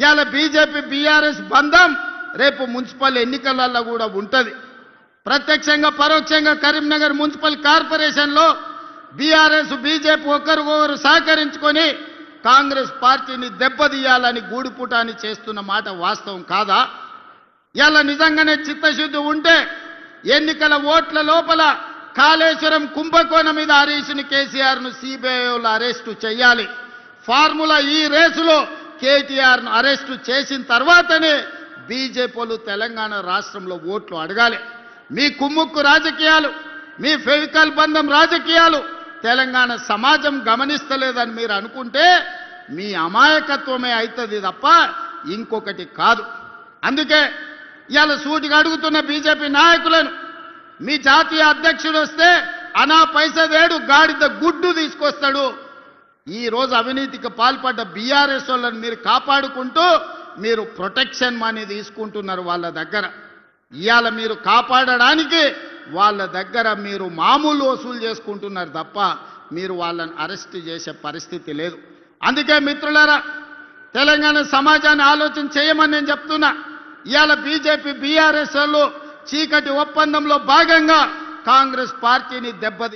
ఇవాళ BJP BRS బంధం రేపు మున్సిపల్ ఎన్నికలలో కూడా ఉంటుంది. ప్రత్యక్షంగా పరోక్షంగా కరీంనగర్ మున్సిపల్ కార్పొరేషన్లో బీఆర్ఎస్ బీజేపీ ఒకరికొకరు సహకరించుకొని కాంగ్రెస్ పార్టీని దెబ్బతీయాలని గూడుపుటాన్ని చేస్తున్న మాట వాస్తవం కాదా? ఇలా నిజంగానే చిత్తశుద్ధి ఉంటే ఎన్నికల ఓట్ల లోపల కాళేశ్వరం కుంభకోణం మీద హరీష్ని కేసీఆర్ను సిబిఐలో అరెస్టు చేయాలి. ఫార్ములా ఈ రేసులో కేటీఆర్ను అరెస్టు చేసిన తర్వాతనే బీజేపీలు తెలంగాణ రాష్ట్రంలో ఓట్లు అడగాలి. మీ కుమ్ముక్కు రాజకీయాలు, మీ ఫెవికల్ బంధం రాజకీయాలు తెలంగాణ సమాజం గమనిస్తలేదని మీరు అనుకుంటే మీ అమాయకత్వమే అవుతుంది తప్ప ఇంకొకటి కాదు. అందుకే ఇవాళ సూటిగా అడుగుతున్న బీజేపీ నాయకులను, మీ జాతీయ అధ్యక్షుడు వస్తే అనా పైసదేడు గాడిద గుడ్డు తీసుకొస్తాడు. ఈరోజు అవినీతికి పాల్పడ్డ బీఆర్ఎస్ వాళ్ళని మీరు కాపాడుకుంటూ మీరు ప్రొటెక్షన్ మనీ తీసుకుంటున్నారు వాళ్ళ దగ్గర. ఇవాళ మీరు కాపాడడానికి వాళ్ళ దగ్గర మీరు మామూలు వసూలు చేసుకుంటున్నారు తప్ప మీరు వాళ్ళని అరెస్ట్ చేసే పరిస్థితి లేదు. అందుకే మిత్రులారా, తెలంగాణ సమాజాన్ని ఆలోచన చేయమని నేను చెప్తున్నా. ఇవాళ బీజేపీ బీఆర్ఎస్ వాళ్ళు చీకటి ఒప్పందంలో భాగంగా కాంగ్రెస్ పార్టీని దెబ్బతి